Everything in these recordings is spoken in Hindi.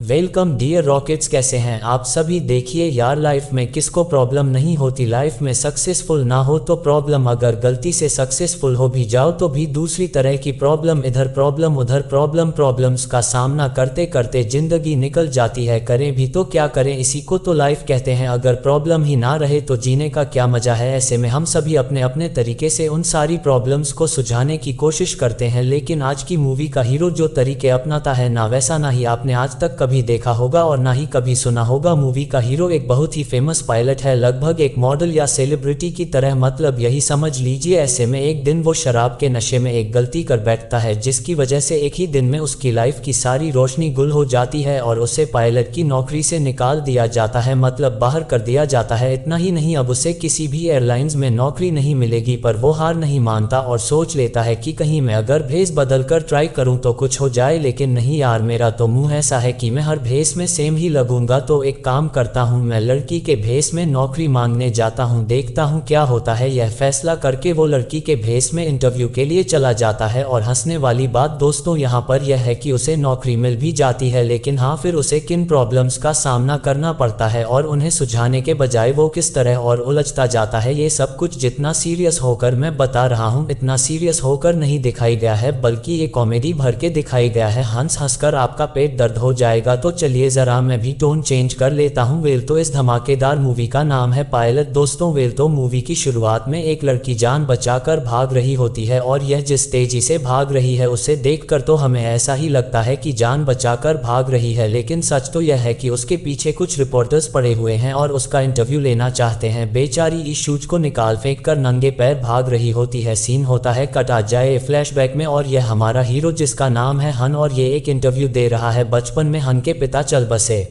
वेलकम डियर रॉकेट्स, कैसे हैं आप सभी। देखिए यार, लाइफ में किसको प्रॉब्लम नहीं होती। लाइफ में सक्सेसफुल ना हो तो प्रॉब्लम, अगर गलती से सक्सेसफुल हो भी जाओ तो भी दूसरी तरह की प्रॉब्लम, इधर प्रॉब्लम उधर प्रॉब्लम। प्रॉब्लम्स का सामना करते करते जिंदगी निकल जाती है, करें भी तो क्या करें, इसी को तो लाइफ कहते हैं। अगर प्रॉब्लम ही ना रहे तो जीने का क्या मजा है। ऐसे में हम सभी अपने अपने तरीके से उन सारी प्रॉब्लम्स को सुलझाने की कोशिश करते हैं, लेकिन आज की मूवी का हीरो जो तरीके अपनाता है ना वैसा ना ही आपने आज तक कभी देखा होगा और ना ही कभी सुना होगा। मूवी का हीरो एक बहुत ही फेमस पायलट है, लगभग एक मॉडल या सेलिब्रिटी की तरह, मतलब यही समझ लीजिए। ऐसे में एक दिन वो शराब के नशे में एक गलती कर बैठता है, जिसकी वजह से एक ही दिन में उसकी लाइफ की सारी रोशनी गुल हो जाती है और उसे पायलट की नौकरी से निकाल दिया जाता है, मतलब बाहर कर दिया जाता है। इतना ही नहीं, अब उसे किसी भी एयरलाइंस में नौकरी नहीं मिलेगी, पर वो हार नहीं मानता और सोच लेता है कि कहीं मैं अगर भेस बदल कर ट्राई करूं तो कुछ हो जाए। लेकिन नहीं यार, मेरा तो मुंह ऐसा है कि मैं हर भेस में सेम ही लगूंगा। तो एक काम करता हूं, मैं लड़की के भेस में नौकरी मांगने जाता हूं, देखता हूं क्या होता है। यह फैसला करके वो लड़की के भेस में इंटरव्यू के लिए चला जाता है। और हंसने वाली बात दोस्तों यहाँ पर यह है कि उसे नौकरी मिल भी जाती है, लेकिन हाँ, फिर उसे किन प्रॉब्लम्स का सामना करना पड़ता है और उन्हें सुलझाने के बजाय वो किस तरह और उलझता जाता है। ये सब कुछ जितना सीरियस होकर मैं बता रहा हूँ, इतना सीरियस होकर नहीं दिखाई गया है, बल्कि ये कॉमेडी भर के दिखाई गया है। हंस हंसकर आपका पेट दर्द हो जाएगा। तो चलिए जरा मैं भी टोन चेंज कर लेता हूँ। वेल तो इस धमाकेदार मूवी का नाम है पायलट। दोस्तों, वेल तो मूवी की शुरुआत में एक लड़की जान बचाकर भाग रही होती है और यह जिस तेजी से भाग रही है उसे देखकर तो हमें ऐसा ही लगता है कि जान बचाकर भाग रही है, लेकिन सच तो यह है कि उसके पीछे कुछ रिपोर्टर्स पड़े हुए हैं और उसका इंटरव्यू लेना चाहते हैं। बेचारी इस शूज को निकाल फेंक कर नंगे पैर भाग रही होती है। सीन होता है कट आ जाए फ्लैशबैक में और यह हमारा हीरो जिसका नाम है हन, और ये एक इंटरव्यू दे रहा है। बचपन में हन के पिता चल बसे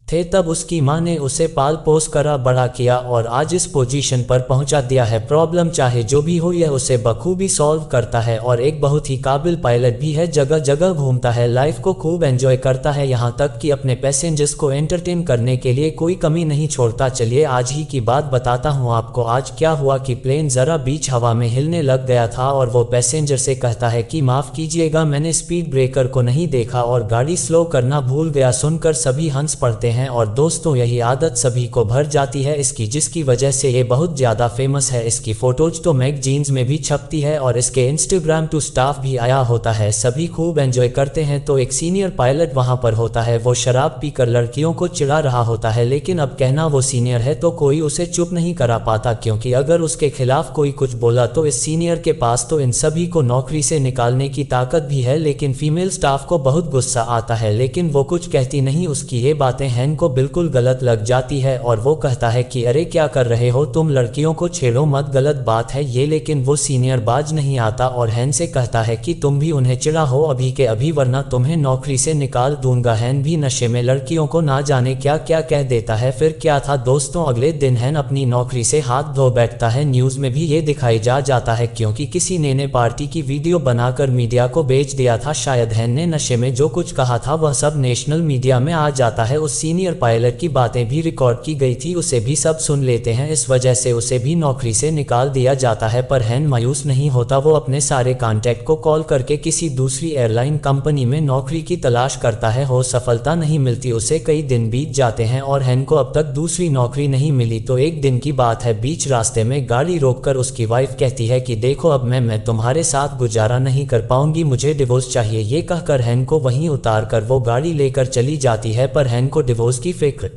थे, तब उसकी मां ने उसे पाल पोस करा बड़ा किया और आज इस पोजीशन पर पहुंचा दिया है। प्रॉब्लम चाहे जो भी हो यह उसे बखूबी सॉल्व करता है और एक बहुत ही काबिल पायलट भी है। जगह जगह घूमता है, लाइफ को खूब एंजॉय करता है, यहाँ तक कि अपने पैसेंजर्स को एंटरटेन करने के लिए कोई कमी नहीं छोड़ता। चलिए आज ही की बात बताता हूँ आपको। आज क्या हुआ कि प्लेन जरा बीच हवा में हिलने लग गया था और वो पैसेंजर से कहता है कि माफ कीजिएगा, मैंने स्पीड ब्रेकर को नहीं देखा और गाड़ी स्लो करना भूल गया। सुनकर सभी हंस पड़ते हैं और दोस्तों यही आदत सभी को भर जाती है इसकी, जिसकी वजह से ये बहुत ज्यादा फेमस है। इसकी फोटोज तो मैगजीन्स में भी छपती है और इसके इंस्टाग्राम टू स्टाफ भी आया होता है। सभी खूब एंजॉय करते हैं। तो एक सीनियर पायलट वहां पर होता है, वो शराब पीकर लड़कियों को चिढ़ा रहा होता है, लेकिन अब कहना वो सीनियर है तो कोई उसे चुप नहीं करा पाता, क्योंकि अगर उसके खिलाफ कोई कुछ बोला तो इस सीनियर के पास तो इन सभी को नौकरी से निकालने की ताकत भी है। लेकिन फीमेल स्टाफ को बहुत गुस्सा आता है, लेकिन वो कुछ कहती नहीं। उसकी ये बातें हैन को बिल्कुल गलत लग जाती है और वो कहता है कि अरे क्या कर रहे हो तुम, लड़कियों को छेड़ो मत, गलत बात है ये। लेकिन वो सीनियर बाज नहीं आता और हैन से कहता है कि तुम भी उन्हें चिढ़ा हो अभी के अभी, वरना तुम्हें नौकरी से निकाल दूंगा। हैन भी नशे में लड़कियों को ना जाने क्या क्या कह देता है। फिर क्या था दोस्तों, अगले दिन हैन अपनी नौकरी से हाथ धो बैठता है। न्यूज में भी ये दिखाई जाता है, क्योंकि किसी ने पार्टी की वीडियो बनाकर मीडिया को भेज दिया था। शायद हैन ने नशे में जो कुछ कहा था वह सब नेशनल मीडिया में आ जाता है। उस सीनियर पायलट की बातें भी रिकॉर्ड की गई थी, उसे भी सब सुन लेते हैं। इस वजह से उसे भी नौकरी से निकाल दिया जाता है। पर हैन मायूस नहीं होता, वो अपने सारे कॉन्टैक्ट को कॉल करके किसी दूसरी एयरलाइन कंपनी में नौकरी की तलाश करता है। हो सफलता नहीं मिलती उसे, कई दिन बीत जाते हैं और हैन को अब तक दूसरी नौकरी नहीं मिली। तो एक दिन की बात है, बीच रास्ते में गाड़ी रोककर उसकी वाइफ कहती है कि देखो अब मैं तुम्हारे साथ गुजारा नहीं कर पाऊंगी, मुझे डिवोर्स चाहिए। ये कहकर हैन को वहीं उतार कर वो गाड़ी लेकर चली जाती है, पर हैन को डिवोर्स की फिक्र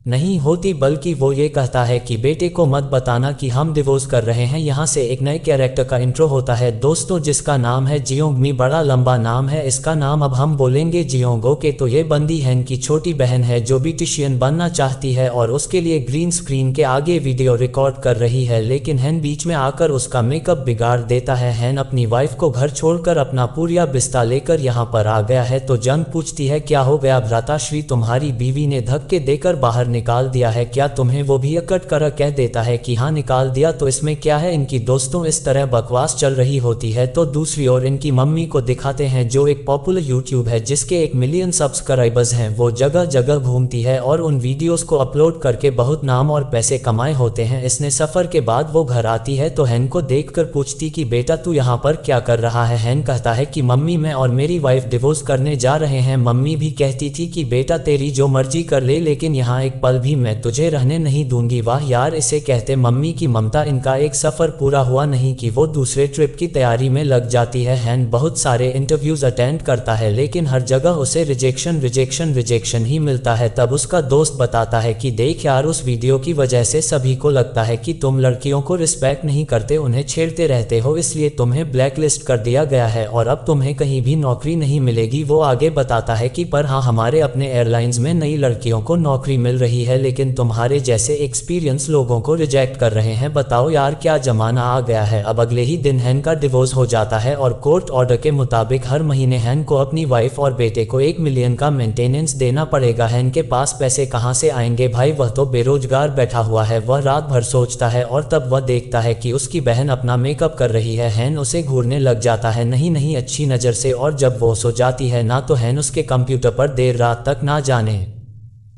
नहीं होती, बल्कि वो ये कहता है कि बेटे को मत बताना कि हम डिवोर्स कर रहे हैं। यहाँ से एक नए कैरेक्टर का इंट्रो होता है दोस्तों, जिसका नाम है जियोंग मी। बड़ा लंबा नाम है इसका, नाम अब हम बोलेंगे जियोंग। ओके, तो ये बंदी हैन की छोटी बहन है जो ब्यूटिशियन बनना चाहती है और उसके लिए ग्रीन स्क्रीन के आगे वीडियो रिकॉर्ड कर रही है, लेकिन हैन बीच में आकर उसका मेकअप बिगाड़ देता है। हैन अपनी वाइफ को घर छोड़कर अपना पूरा बिस्तर लेकर यहाँ पर आ गया है। तो जंग पूछती है क्या हो गया भ्राताश्री, तुम्हारी बीवी ने धक्के देकर बाहर निकाल दिया है क्या तुम्हें, वो भी अकड़ कर कह देता है कि हाँ निकाल दिया तो इसमें क्या है। इनकी दोस्तों इस तरह बकवास चल रही होती है तो दूसरी ओर इनकी मम्मी को दिखाते हैं जो एक पॉपुलर यूट्यूब है जिसके 1 मिलियन सब्सक्राइबर्स हैं। वो जगह जगह घूमती है और उन वीडियोस को अपलोड करके बहुत नाम और पैसे कमाए होते हैं। इसने सफर के बाद वो घर आती है तो हैन को देखकर पूछती कि बेटा तू यहाँ पर क्या कर रहा है। हैन कहता है कि मम्मी मैं और मेरी वाइफ डिवोर्स करने जा रहे हैं। मम्मी भी कहती थी कि बेटा तेरी जो मर्जी कर ले लेकिन यहाँ एक पल भी मैं तुझे रहने नहीं दूंगी। वाह यार, इसे कहते मम्मी की ममता। इनका एक सफर पूरा हुआ नहीं कि वो दूसरे ट्रिप की तैयारी में लग जाती है। हैन बहुत सारे इंटरव्यूज अटेंड करता है लेकिन हर जगह उसे रिजेक्शन ही मिलता है। तब उसका दोस्त बताता है कि देख यार, उस वीडियो की वजह से सभी को लगता है कि तुम लड़कियों को रिस्पेक्ट नहीं करते, उन्हें छेड़ते रहते हो, इसलिए तुम्हें ब्लैकलिस्ट कर दिया गया है और अब तुम्हें कहीं भी नौकरी नहीं मिलेगी। वो आगे बताता है कि पर हाँ, हमारे अपने एयरलाइंस में नई लड़कियों को नौकरी मिल रही है लेकिन तुम्हारे जैसे एक्सपीरियंस लोगों को रिजेक्ट कर रहे हैं। बताओ यार क्या जमाना आ गया है। अब अगले ही दिन हैन का डिवोर्स हो जाता है और कोर्ट ऑर्डर के मुताबिक हर महीने हैन को अपनी वाइफ और बेटे को 1 मिलियन का मेंटेनेंस देना पड़ेगा। हैन के पास पैसे कहाँ से आएंगे भाई, वह तो बेरोजगार बैठा हुआ है। वह रात भर सोचता है और तब वह देखता है कि उसकी बहन अपना मेकअप कर रही है। हैन उसे घूरने लग जाता है, नहीं अच्छी नज़र से, और जब वो सो जाती है ना तो हैन उसके कंप्यूटर पर देर रात तक ना जाने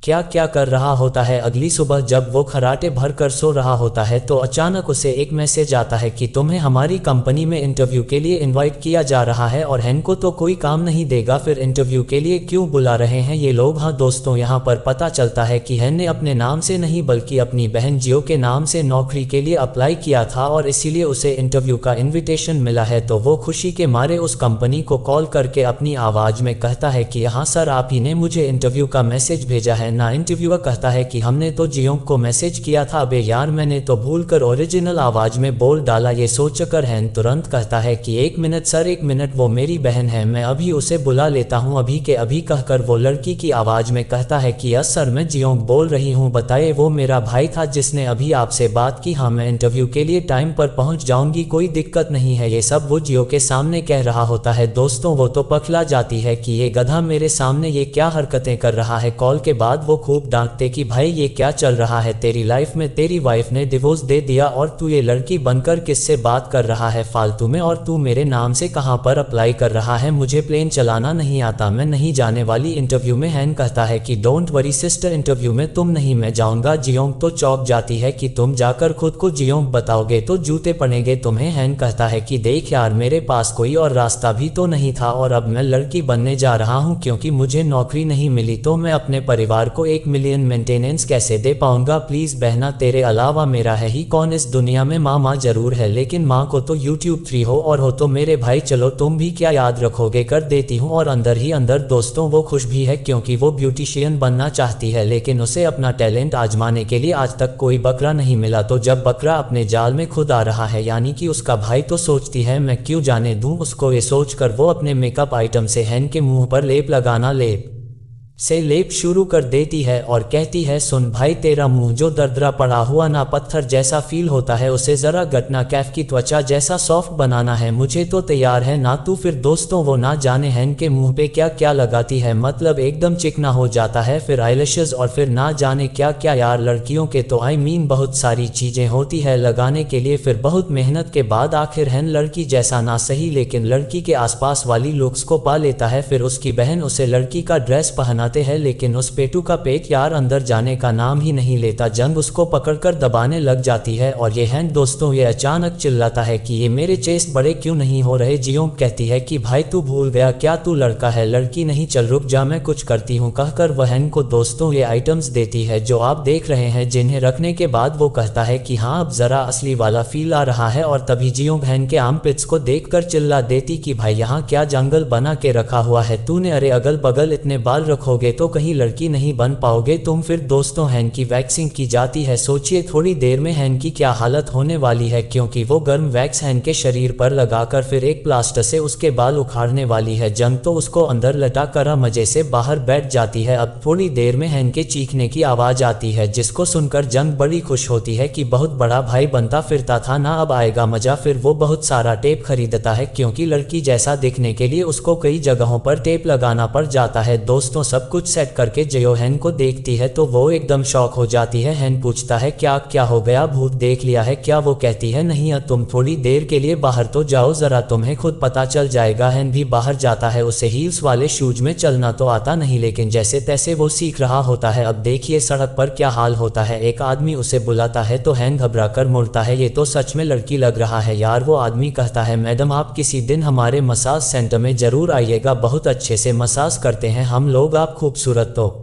क्या क्या कर रहा होता है। अगली सुबह जब वो खराटे भर कर सो रहा होता है तो अचानक उसे एक मैसेज आता है कि तुम्हें हमारी कंपनी में इंटरव्यू के लिए इनवाइट किया जा रहा है। और हैन को तो कोई काम नहीं देगा, फिर इंटरव्यू के लिए क्यों बुला रहे हैं ये लोग। हाँ दोस्तों, यहाँ पर पता चलता है कि हैन ने अपने नाम से नहीं बल्कि अपनी बहन जियो के नाम से नौकरी के लिए अप्लाई किया था और इसीलिए उसे इंटरव्यू का इन्विटेशन मिला है। तो वो खुशी के मारे उस कंपनी को कॉल करके अपनी आवाज़ में कहता है कि हाँ सर, आप ही ने मुझे इंटरव्यू का मैसेज भेजा है ना। इंटरव्यूअर कहता है कि हमने तो जियोंग को मैसेज किया था। अबे यार, मैंने तो भूलकर ओरिजिनल आवाज में बोल डाला। ये सोचकर हैन तुरंत कहता है कि 1 मिनट सर, 1 मिनट, वो मेरी बहन है, मैं अभी उसे बुला लेता हूँ अभी के अभी। कहकर वो लड़की की आवाज में कहता है कि यस सर, मैं जियोंग बोल रही हूँ, बताइए। वो मेरा भाई था जिसने अभी आपसे बात की। हाँ, मैं इंटरव्यू के लिए टाइम पर पहुँच जाऊंगी, कोई दिक्कत नहीं है। ये सब वो जियो के सामने कह रहा होता है। दोस्तों, वो तो पकड़ा जाती है कि ये गधा मेरे सामने ये क्या हरकतें कर रहा है। कॉल के बाद वो खूब डांटते कि भाई ये क्या चल रहा है, तेरी लाइफ में तेरी वाइफ ने डिवोर्स दे दिया और तू ये लड़की बनकर किससे बात कर रहा है फालतू में, और तू मेरे नाम से कहां पर अप्लाई कर रहा है। मुझे प्लेन चलाना नहीं आता, मैं नहीं जाने वाली इंटरव्यू में। हैन कहता है कि डोंट वरी सिस्टर, इंटरव्यू में तुम नहीं मैं जाऊंगा। जियोंग तो चौंक जाती है कि तुम जाकर खुद को जियोंग बताओगे तो जूते पड़ेंगे तुम्हें। हैन कहता है कि देख यार, मेरे पास कोई और रास्ता भी तो नहीं था और अब मैं लड़की बनने जा रहा हूँ क्योंकि मुझे नौकरी नहीं मिली तो मैं अपने परिवार को 1 मिलियन मेंटेनेंस कैसे दे पाऊंगा। प्लीज बहना, तेरे अलावा मेरा है ही कौन इस दुनिया में। माँ जरूर है लेकिन माँ को तो यूट्यूब फ्री हो और हो तो मेरे भाई, चलो तुम भी क्या याद रखोगे, कर देती हूँ। और अंदर ही अंदर दोस्तों वो खुश भी है क्योंकि वो ब्यूटिशियन बनना चाहती है लेकिन उसे अपना टैलेंट आजमाने के लिए आज तक कोई बकरा नहीं मिला। तो जब बकरा अपने जाल में खुद आ रहा है यानी कि उसका भाई, तो सोचती है मैं क्यों जाने दूं उसको। ये सोचकर वो अपने मेकअप आइटम से हैन के मुंह पर लेप शुरू कर देती है और कहती है सुन भाई, तेरा मुंह जो दरदरा पड़ा हुआ ना पत्थर जैसा फील होता है उसे जरा गटना कैफ की त्वचा जैसा सॉफ्ट बनाना है, मुझे तो तैयार है ना तू। फिर दोस्तों, वो ना जाने हैन के मुंह पे क्या क्या लगाती है, मतलब एकदम चिकना हो जाता है, फिर आईलैशेस और फिर ना जाने क्या क्या। यार लड़कियों के तो बहुत सारी चीजें होती है लगाने के लिए। फिर बहुत मेहनत के बाद आखिर हैन लड़की जैसा ना सही लेकिन लड़की के आसपास वाली लुक्स को पा लेता है। फिर उसकी बहन उसे लड़की का ड्रेस पहना है लेकिन उस पेटू का पेट यार अंदर जाने का नाम ही नहीं लेता। जंग उसको पकड़कर दबाने लग जाती है और ये हैन दोस्तों ये अचानक चिल्लाता है कि ये मेरे चेस्ट बड़े क्यों नहीं हो रहे। जियोंग कहती है कि भाई तू भूल गया क्या, तू लड़का है लड़की नहीं, चल रुक जा मैं कुछ करती हूँ। कहकर वह हैन को दोस्तों ये आइटम्स देती है जो आप देख रहे हैं, जिन्हें रखने के बाद वो कहता है कि हाँ अब जरा असली वाला फील आ रहा है। और तभी जियोंग हैन के आर्मपिट्स को देखकर चिल्ला देती कि भाई यहाँ क्या जंगल बना के रखा हुआ है तूने, अरे अगल बगल इतने बाल रखो तो कहीं लड़की नहीं बन पाओगे तुम। फिर दोस्तों हैन की वैक्सिंग की जाती है। सोचिए थोड़ी देर में हैन की क्या हालत होने वाली है क्योंकि वो गर्म वैक्स हैन के शरीर पर लगाकर फिर एक प्लास्टर से उसके बाल उखाड़ने वाली है। जंग तो उसको अंदर लटा कर मजे से बाहर बैठ जाती है। अब थोड़ी देर में हैन के चीखने की आवाज आती है जिसको सुनकर जंग बड़ी खुश होती है कि बहुत बड़ा भाई बनता फिरता था ना, अब आएगा मजा। फिर वो बहुत सारा टेप खरीदता है क्योंकि लड़की जैसा दिखने के लिए उसको कई जगहों पर टेप लगाना पड़ जाता है। दोस्तों सब सब कुछ सेट करके जयो हैन को देखती है तो वो एकदम शॉक हो जाती है। हैन पूछता है क्या क्या हो गया, भूत देख लिया है क्या? वो कहती है नहीं, तुम थोड़ी देर के लिए बाहर तो जाओ जरा, तुम्हें खुद पता चल जाएगा। हैन भी बाहर जाता है। उसे हील्स वाले शूज में चलना तो आता नहीं, लेकिन जैसे तैसे वो सीख रहा होता है। अब देखिए सड़क पर क्या हाल होता है। एक आदमी उसे बुलाता है तो हैन घबरा कर मुड़ता है। ये तो सच में लड़की लग रहा है यार। वो आदमी कहता है मैडम आप किसी दिन हमारे मसाज सेंटर में जरूर आइएगा, बहुत अच्छे से मसाज करते हैं हम लोग। आप खूबसूरत तो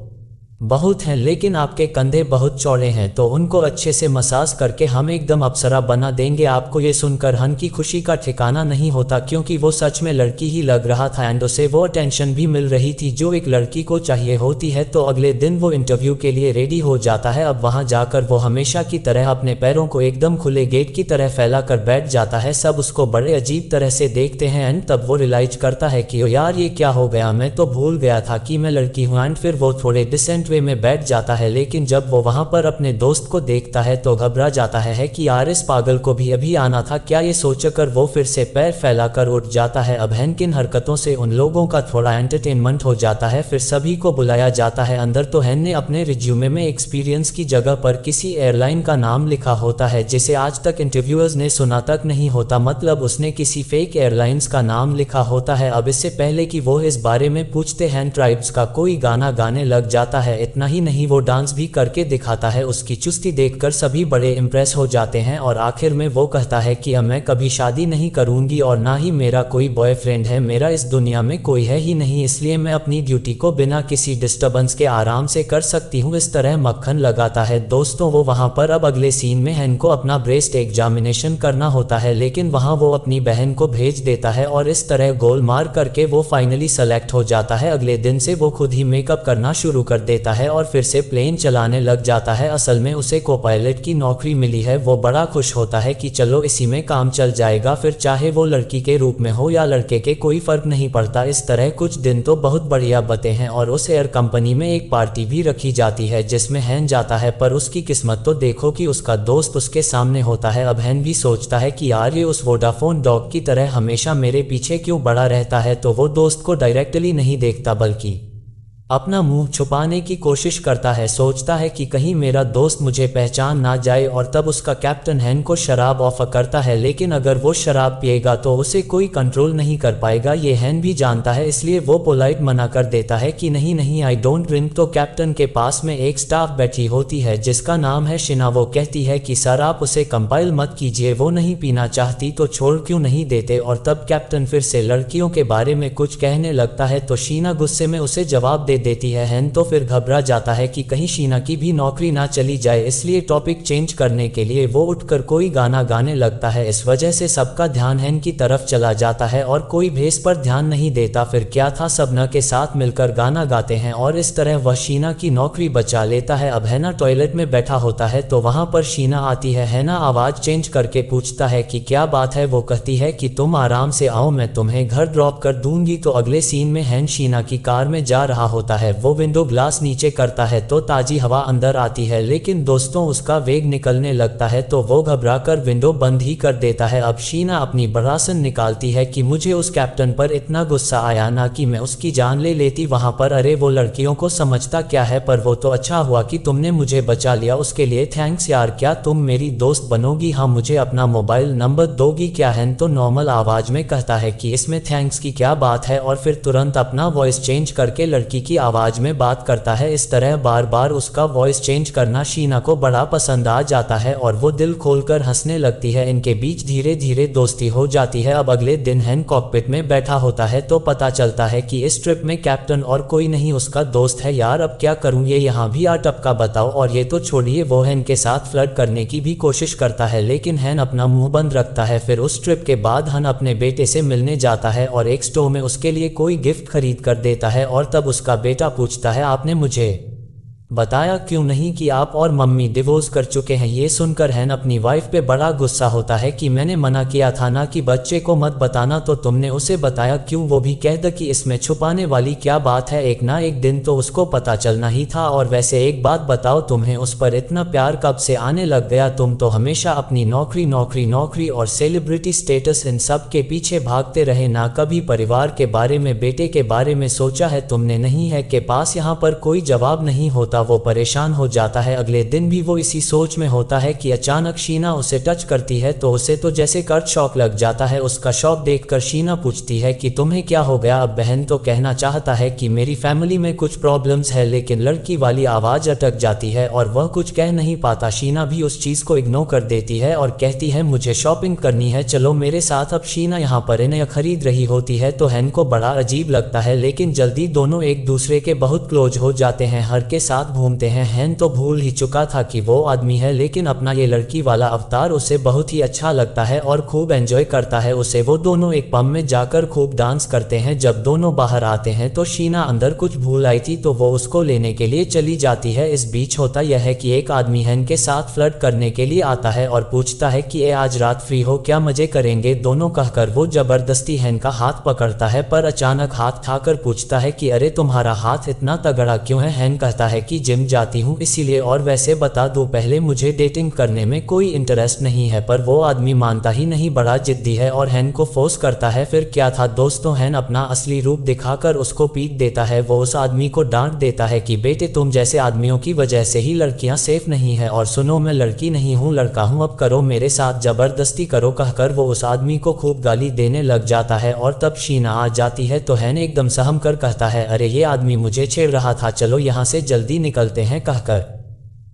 बहुत हैं लेकिन आपके कंधे बहुत चौड़े हैं, तो उनको अच्छे से मसाज करके हम एकदम अप्सरा बना देंगे आपको। ये सुनकर हन की खुशी का ठिकाना नहीं होता, क्योंकि वो सच में लड़की ही लग रहा था एंड उसे वो अटेंशन भी मिल रही थी जो एक लड़की को चाहिए होती है। तो अगले दिन वो इंटरव्यू के लिए रेडी हो जाता है। अब वहां जाकर वो हमेशा की तरह अपने पैरों को एकदम खुले गेट की तरह फैला कर बैठ जाता है। सब उसको बड़े अजीब तरह से देखते हैं एंड तब वो रियलाइज करता है कि यार ये क्या हो गया, मैं तो भूल गया था कि मैं लड़की हूँ। एंड फिर वो थोड़े डिसेंट वे में बैठ जाता है, लेकिन जब वो वहां पर अपने दोस्त को देखता है तो घबरा जाता है कि यार इस पागल को भी अभी आना था क्या? ये सोचकर वो फिर से पैर फैलाकर उठ जाता है। अब हैन किन हरकतों से उन लोगों का थोड़ा एंटरटेनमेंट हो जाता है। फिर सभी को बुलाया जाता है अंदर। तो हैन ने अपने रिज्यूमे में एक्सपीरियंस की जगह पर किसी एयरलाइन का नाम लिखा होता है जिसे आज तक इंटरव्यूअर्स ने सुना तक नहीं होता, मतलब उसने किसी फेक एयरलाइंस का नाम लिखा होता है। अब इससे पहले कि वो इस बारे में पूछते हैं ट्राइब्स का कोई गाना गाने लग जाता है। इतना ही नहीं वो डांस भी करके दिखाता है। उसकी चुस्ती देखकर सभी बड़े इम्प्रेस हो जाते हैं और आखिर में वो कहता है कि अब मैं कभी शादी नहीं करूंगी और ना ही मेरा कोई बॉयफ्रेंड है, मेरा इस दुनिया में कोई है ही नहीं, इसलिए मैं अपनी ड्यूटी को बिना किसी डिस्टर्बेंस के आराम से कर सकती हूँ। इस तरह मक्खन लगाता है। दोस्तों वो वहां पर अब अगले सीन में हैन को अपना ब्रेस्ट एग्जामिनेशन करना होता है, लेकिन वहां वो अपनी बहन को भेज देता है और इस तरह गोल मार करके वो फाइनली सेलेक्ट हो जाता है। अगले दिन से वो खुद ही मेकअप करना शुरू कर देता है और फिर से प्लेन चलाने लग जाता है। असल में उसे को पायलट की नौकरी मिली है। वो बड़ा खुश होता है कि चलो इसी में काम चल जाएगा, फिर चाहे वो लड़की के रूप में हो या लड़के के कोई फर्क नहीं पड़ता। इस तरह कुछ दिन तो बहुत बढ़िया बते हैं और उस एयर कंपनी में एक पार्टी भी रखी जाती है जिसमें हैन जाता है, पर उसकी किस्मत तो देखो कि उसका दोस्त उसके सामने होता है। अब हैन भी सोचता है कि यार ये उस वोडाफोन डॉग की तरह हमेशा मेरे पीछे क्यों बड़ा रहता है। तो वो दोस्त को डायरेक्टली नहीं देखता बल्कि अपना मुंह छुपाने की कोशिश करता है। सोचता है कि कहीं मेरा दोस्त मुझे पहचान ना जाए और तब उसका कैप्टन हैन को शराब ऑफर करता है, लेकिन अगर वो शराब पिएगा तो उसे कोई कंट्रोल नहीं कर पाएगा। ये हैन भी जानता है, इसलिए वो पोलाइट मना कर देता है कि नहीं नहीं आई डोंट ड्रिंक। तो कैप्टन के पास में एक स्टाफ बैठी होती है जिसका नाम है शिना। वो कहती है कि सर आप उसे कंपाइल मत कीजिए, वो नहीं पीना चाहती तो छोड़ क्यों नहीं देते। और तब कैप्टन फिर से लड़कियों के बारे में कुछ कहने लगता है तो शीना गुस्से में उसे जवाब दे देती है। हैन तो फिर घबरा जाता है कि कहीं शीना की भी नौकरी ना चली जाए, इसलिए टॉपिक चेंज करने के लिए वो उठकर कोई गाना गाने लगता है। इस वजह से सबका ध्यान हैन की तरफ चला जाता है और कोई भेस पर ध्यान नहीं देता। फिर क्या था, सबना के साथ मिलकर गाना गाते हैं और इस तरह वह शीना की नौकरी बचा लेता है। अब हैना टॉयलेट में बैठा होता है तो वहां पर शीना आती है। हैना आवाज चेंज करके पूछता है कि क्या बात है। वो कहती है कि तुम आराम से आओ, मैं तुम्हें घर ड्रॉप कर दूंगी। तो अगले सीन में हैन शीना की कार में जा रहा होता है। वो विंडो ग्लास नीचे करता है तो ताजी हवा अंदर आती है, लेकिन दोस्तों उसका वेग निकलने लगता है तो वो घबराकर विंडो बंद ही कर देता है। अब शीना अपनी बड़ासन निकालती है कि मुझे उस कैप्टन पर इतना गुस्सा आया ना कि मैं उसकी जान ले लेती वहां पर। अरे वो लड़कियों को समझता क्या है, पर वो तो अच्छा हुआ कि तुमने मुझे बचा लिया, उसके लिए थैंक्स यार। क्या तुम मेरी दोस्त बनोगी? हाँ, मुझे अपना मोबाइल नंबर दोगी क्या? हैन तो नॉर्मल आवाज में कहता है कि इसमें थैंक्स की क्या बात है, और फिर तुरंत अपना वॉइस चेंज करके लड़की की आवाज में बात करता है। इस तरह बार बार उसका वॉइस चेंज करना शीना को बड़ा पसंद आ जाता है और वो दिल खोलकर हंसने लगती है। इनके बीच धीरे धीरे दोस्ती हो जाती है। अब अगले दिन हैन कॉकपिट में बैठा होता है तो पता चलता है कि इस ट्रिप में कैप्टन और कोई नहीं उसका दोस्त है। यार अब क्या करूं, ये यहाँ भी आ टपका बताओ। और ये तो छोड़िए, वो हैन के साथ फ्लर्ट करने की भी कोशिश करता है, लेकिन हैन अपना मुंह बंद रखता है। फिर उस ट्रिप के बाद हन अपने बेटे से मिलने जाता है और एक स्टोर में उसके लिए कोई गिफ्ट खरीद कर देता है और तब उसका बेटा पूछता है आपने मुझे बताया क्यों नहीं कि आप और मम्मी डिवोर्स कर चुके हैं। ये सुनकर हैन अपनी वाइफ पे बड़ा गुस्सा होता है कि मैंने मना किया था ना कि बच्चे को मत बताना, तो तुमने उसे बताया क्यों। वो भी कह द कि इसमें छुपाने वाली क्या बात है, एक ना एक दिन तो उसको पता चलना ही था। और वैसे एक बात बताओ, तुम्हें उस पर इतना प्यार कब से आने लग गया? तुम तो हमेशा अपनी नौकरी नौकरी नौकरी और सेलिब्रिटी स्टेटस इन सब के पीछे भागते रहे, ना कभी परिवार के बारे में, बेटे के बारे में सोचा है तुमने? नहीं है के पास यहाँ पर कोई जवाब नहीं होता। वो परेशान हो जाता है। अगले दिन भी वो इसी सोच में होता है कि अचानक शीना उसे टच करती है तो उसे तो जैसे कर्ट शॉक लग जाता है। उसका शॉक देखकर शीना पूछती है कि तुम्हें क्या हो गया? अब बहन तो कहना चाहता है कि मेरी फैमिली में कुछ प्रॉब्लम्स है, लेकिन लड़की वाली आवाज अटक जाती है और वह कुछ कह नहीं पाता। शीना भी उस चीज को इग्नोर कर देती है और कहती है मुझे शॉपिंग करनी है, चलो मेरे साथ। अब शीना यहाँ पर इन्हें खरीद रही होती है तो हैन को बड़ा अजीब लगता है, लेकिन जल्दी दोनों एक दूसरे के बहुत क्लोज हो जाते हैं, हर के साथ घूमते हैं। हैन तो भूल ही चुका था कि वो आदमी है, लेकिन अपना ये लड़की वाला अवतार उसे बहुत ही अच्छा लगता है और खूब एंजॉय करता है उसे। वो दोनों एक पब में जाकर खूब डांस करते हैं। जब दोनों बाहर आते हैं तो शीना अंदर कुछ भूल आई थी तो वो उसको लेने के लिए चली जाती है। इस बीच होता यह है कि एक आदमी हैन के साथ फ्लर्ट करने के लिए आता है और पूछता है कि आज रात फ्री हो क्या, मजे करेंगे दोनों? कहकर वो जबरदस्ती हैन का हाथ पकड़ता है, पर अचानक हाथ उठाकर पूछता है कि अरे तुम्हारा हाथ इतना तगड़ा क्यों है? हैन कहता है कि जिम जाती हूँ इसीलिए, और वैसे बता दूं पहले मुझे डेटिंग करने में कोई इंटरेस्ट नहीं है। पर वो आदमी मानता ही नहीं, बड़ा जिद्दी है और हैन को फोर्स करता है। फिर क्या था दोस्तों, हैन अपना असली रूप दिखाकर उसको पीट देता है। वो उस आदमी को डांट देता है कि बेटे तुम जैसे आदमियों की वजह से ही लड़कियां सेफ नहीं है, और सुनो मैं लड़की नहीं हूँ लड़का हूँ, अब करो मेरे साथ, जबरदस्ती करो। कहकर वो उस आदमी को खूब गाली देने लग जाता है। और तब शीना आ जाती है तो हैन एकदम सहम कर कहता है अरे ये आदमी मुझे छेड़ रहा था, चलो यहाँ से जल्दी निकलते हैं। कहकर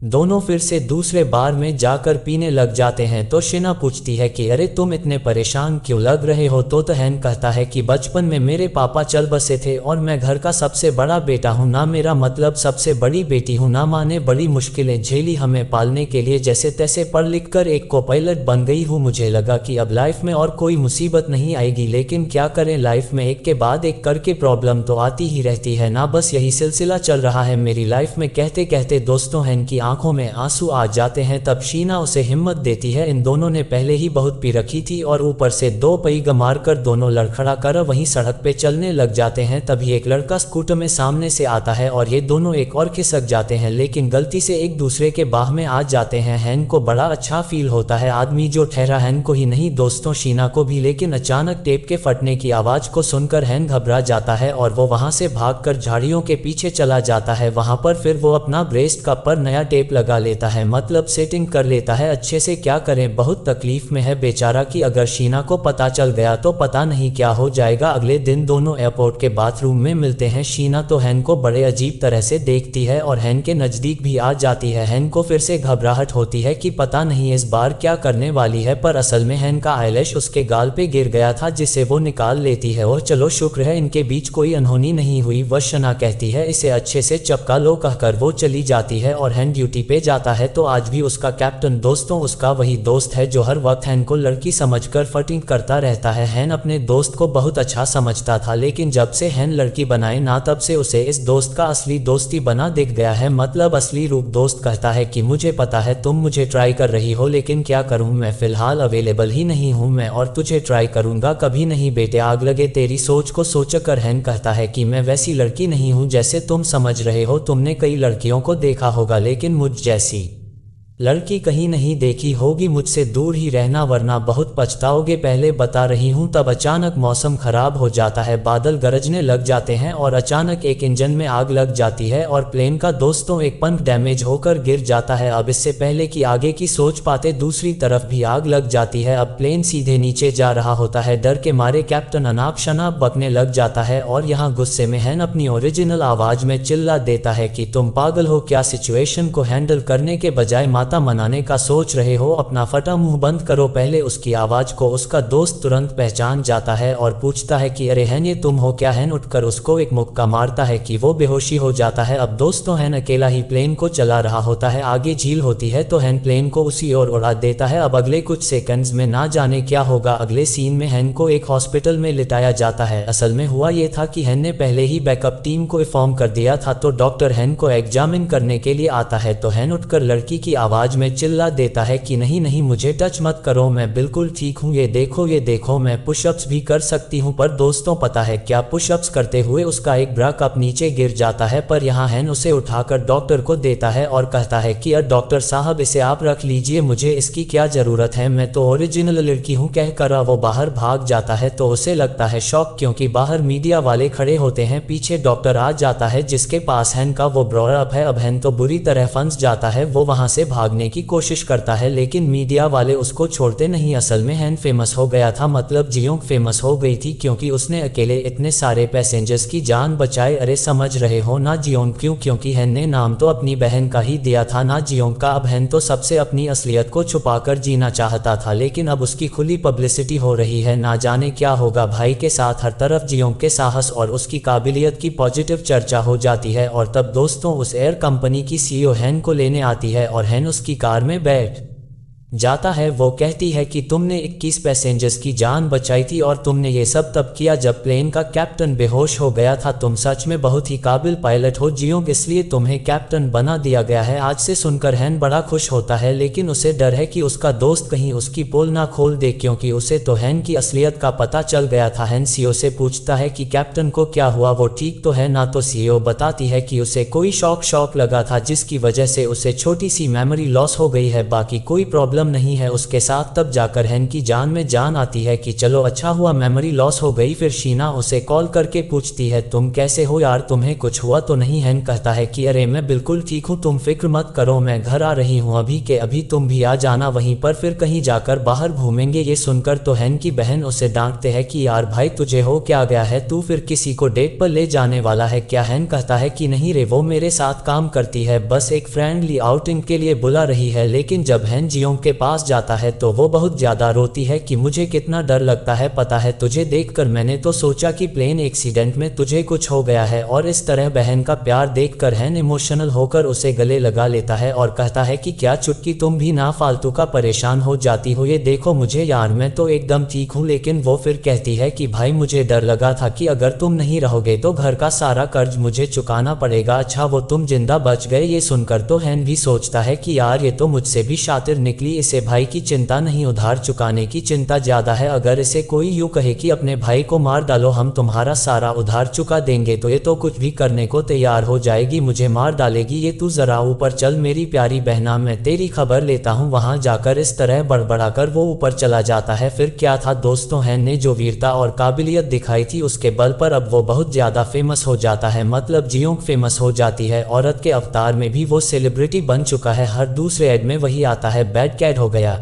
दोनों फिर से दूसरे बार में जाकर पीने लग जाते हैं। तो शीना पूछती है कि अरे तुम इतने परेशान क्यों लग रहे हो? तो हैन कहता है कि बचपन में मेरे पापा चल बसे थे और मैं घर का सबसे बड़ा बेटा हूँ, ना मेरा मतलब सबसे बड़ी बेटी हूँ, ना माँ ने बड़ी मुश्किलें झेली हमें पालने के लिए, जैसे तैसे पढ़ लिख कर एक को पायलट बन गई हूँ। मुझे लगा कि अब लाइफ में और कोई मुसीबत नहीं आएगी, लेकिन क्या करें, लाइफ में एक के बाद एक करके प्रॉब्लम तो आती ही रहती है ना, बस यही सिलसिला चल रहा है मेरी लाइफ में। कहते कहते दोस्तों हैन की आंखों में आंसू आ जाते हैं। तब शीना उसे हिम्मत देती है। इन दोनों ने पहले ही बहुत पी रखी थी और ऊपर से दो पैग मारकर दोनों लड़खड़ा कर वहीं सड़क पे चलने लग जाते हैं। तभी एक लड़का स्कूटर में सामने से आता है और ये दोनों एक और खिसक जाते हैं, लेकिन गलती से एक दूसरे के बाह में आ जाते हैं। हैन को बड़ा अच्छा फील होता है, आदमी जो ठहरा हैन को ही नहीं दोस्तों शीना को भी। लेकिन अचानक टेप के फटने की आवाज को सुनकर हैन घबरा जाता है और वो वहां से भागकर झाड़ियों के पीछे चला जाता है। वहां पर फिर वो अपना ब्रेस्ट कप पर नया टेप लगा लेता है, मतलब सेटिंग कर लेता है अच्छे से। क्या करें, बहुत तकलीफ में है बेचारा कि अगर शीना को पता चल गया तो पता नहीं क्या हो जाएगा। अगले दिन दोनों एयरपोर्ट के बाथरूम में मिलते हैं। शीना तो हैन को बड़े अजीब तरह से देखती है और हैन के नजदीक भी आ जाती है। हैन को फिर से घबराहट होती है कि पता नहीं इस बार क्या करने वाली है, पर असल में हैन का आईलैश उसके गाल पे गिर गया था जिसे वो निकाल लेती है। और चलो शुक्र है इनके बीच कोई अनहोनी नहीं हुई। वर्षना कहती है इसे अच्छे से चपका लो, कहकर वो चली जाती है और हैन ड्यूटी पे जाता है। तो आज भी उसका कैप्टन दोस्तों उसका वही दोस्त है जो हर वक्त हैन को लड़की समझकर फटिंग करता रहता है। हैन अपने दोस्त को बहुत अच्छा समझता था, लेकिन जब से हैन लड़की बनाए ना तब से उसे इस दोस्त का असली दोस्ती बना दिख गया है, मतलब असली रूप। दोस्त कहता है कि मुझे पता है तुम मुझे ट्राई कर रही हो, लेकिन क्या करूं, मैं फिलहाल अवेलेबल ही नहीं हूं, मैं और तुझे ट्राई करूंगा कभी नहीं बेटे, आग लगे तेरी सोच को सोचकर। हैन कहता है कि मैं वैसी लड़की नहीं हूं जैसे तुम समझ रहे हो, तुमने कई लड़कियों को देखा होगा लेकिन मुझ जैसी लड़की कहीं नहीं देखी होगी, मुझसे दूर ही रहना वरना बहुत पछताओगे, पहले बता रही हूँ। तब अचानक मौसम खराब हो जाता है, बादल गरजने लग जाते हैं और अचानक एक इंजन में आग लग जाती है और प्लेन का दोस्तों एक पंख डैमेज होकर गिर जाता है। अब इससे पहले कि आगे की सोच पाते दूसरी तरफ भी आग लग जाती है। अब प्लेन सीधे नीचे जा रहा होता है। डर के मारे कैप्टन अनाप शनाप बकने लग जाता है और यहाँ गुस्से में हैन अपनी ओरिजिनल आवाज में चिल्ला देता है कि तुम पागल हो क्या, सिचुएशन को हैंडल करने के बजाय माता मनाने का सोच रहे हो, अपना फटा मुंह बंद करो। पहले उसकी आवाज को उसका दोस्त तुरंत पहचान जाता है और पूछता है कि अरे हैन, ये तुम हो क्या? हैन उठकर उसको एक मुक्का मारता है कि वो बेहोशी हो जाता है। अब दोस्तों हैन अकेला ही प्लेन को चला रहा होता है। आगे झील होती है तो हैन प्लेन को उसी ओर उड़ा देता है। अब अगले कुछ सेकंड्स में ना जाने क्या होगा। अगले सीन में हैन को एक हॉस्पिटल में लिटाया जाता है। असल में हुआ ये था कि हैन ने पहले ही बैकअप टीम को इन्फॉर्म कर दिया था, तो डॉक्टर हैन को एग्जामिन करने के लिए आता है। तो हैन उठकर लड़की की आवाज में चिल्ला देता है कि नहीं नहीं, मुझे टच मत करो, मैं बिल्कुल ठीक हूँ, ये देखो मैं पुशअप्स भी कर सकती हूँ। पर दोस्तों पता है क्या, पुशअप्स करते हुए उसका एक ब्रा कप नीचे गिर जाता है। पर यहाँ हैन उसे उठाकर डॉक्टर को देता है और कहता है कि डॉक्टर साहब इसे आप रख लीजिए, मुझे इसकी क्या जरूरत है, मैं तो ओरिजिनल लड़की हूँ। कहकर वो बाहर भाग जाता है। तो उसे लगता है शॉक, क्योंकि बाहर मीडिया वाले खड़े होते हैं। पीछे डॉक्टर आ जाता है जिसके पास हैन का वो ब्रोअप है। अब हैन तो बुरी तरह फंस जाता है। वो वहां से भागने की कोशिश करता है लेकिन मीडिया वाले उसको छोड़ते नहीं। असल में हैन फेमस हो गया था, मतलब जियोंग फेमस हो गई थी, क्योंकि उसने अकेले इतने सारे पैसेंजर्स की जान बचाए। अरे समझ रहे हो ना जियोंग? क्यों? क्योंकि हैन ने नाम तो अपनी बहन का ही दिया था ना जियोंग का। अब हैन तो सबसे अपनी असलियत को छुपाकर जीना चाहता था, लेकिन अब उसकी खुली पब्लिसिटी हो रही है। ना जाने क्या होगा भाई के साथ। हर तरफ जियोंग के साहस और उसकी काबिलियत की पॉजिटिव चर्चा हो जाती है। और तब दोस्तों उस एयर कंपनी की सीईओ हैन को लेने आती है और हैन उसकी कार में बैठ जाता है। वो कहती है कि तुमने 21 पैसेंजर्स की जान बचाई थी और तुमने ये सब तब किया जब प्लेन का कैप्टन बेहोश हो गया था। तुम सच में बहुत ही काबिल पायलट हो जियोंग, इसलिए तुम्हें कैप्टन बना दिया गया है। आज से सुनकर हैन बड़ा खुश होता है, लेकिन उसे डर है कि उसका दोस्त कहीं उसकी पोल ना खोल दे, क्योंकि उसे तो हैन की असलियत का पता चल गया था। हैन सीईओ से पूछता है कि कैप्टन को क्या हुआ, वो ठीक तो है ना? तो सीईओ बताती है कि उसे कोई शॉक लगा था जिसकी वजह से उसे छोटी सी मेमोरी लॉस हो गई है, बाकी कोई प्रॉब्लम नहीं है उसके साथ। तब जाकर हैन की जान में जान आती है कि चलो अच्छा हुआ मेमोरी लॉस हो गई। फिर शीना उसे कॉल करके पूछती है तुम कैसे हो यार, तुम्हें कुछ हुआ तो नहीं? हैन कहता है कि अरे मैं बिल्कुल ठीक हूँ, तुम फिक्र मत करो, मैं घर आ रही हूँ अभी के अभी, तुम भी आ जाना, वहीं पर फिर कहीं जाकर बाहर घूमेंगे। ये सुनकर तो हैन की बहन उसे डांटते है कि यार भाई तुझे हो क्या गया है, तू फिर किसी को डेट पर ले जाने वाला है क्या? हैन कहता है कि नहीं रे, वो मेरे साथ काम करती है, बस एक फ्रेंडली आउटिंग के लिए बुला रही है। लेकिन जब हैन जियोंग के पास जाता है तो वो बहुत ज्यादा रोती है कि मुझे कितना डर लगता है पता है तुझे देखकर, मैंने तो सोचा कि प्लेन एक्सीडेंट में तुझे कुछ हो गया है। और इस तरह बहन का प्यार देखकर हैन इमोशनल होकर उसे गले लगा लेता है और कहता है कि क्या चुटकी तुम भी ना फालतू का परेशान हो जाती हो, ये देखो मुझे यार, मैं तो एकदम ठीक हूँ। लेकिन वो फिर कहती है कि भाई मुझे डर लगा था कि अगर तुम नहीं रहोगे तो घर का सारा कर्ज मुझे चुकाना पड़ेगा। अच्छा वो तुम जिंदा बच गए। ये सुनकर तो हैन भी सोचता है कि यार ये तो मुझसे भी शातिर निकली, इसे भाई की चिंता नहीं उधार चुकाने की चिंता ज्यादा है। अगर इसे कोई यूं कहे कि अपने भाई को मार डालो, हम तुम्हारा सारा उधार चुका देंगे, तो ये तो कुछ भी करने को तैयार हो जाएगी, मुझे मार डालेगी। ये तू जरा ऊपर चल मेरी प्यारी बहना, मैं तेरी खबर लेता हूँ। वहां जाकर इस तरह बड़बड़ाकर वो ऊपर चला जाता है। फिर क्या था दोस्तों, हैन ने जो वीरता और काबिलियत दिखाई थी उसके बल पर अब वो बहुत ज्यादा फेमस हो जाता है, मतलब जियोंग फेमस हो जाती है। औरत के अवतार में भी वो सेलिब्रिटी बन चुका है, हर दूसरे एड में वही आता है, बैड कैट हो गया,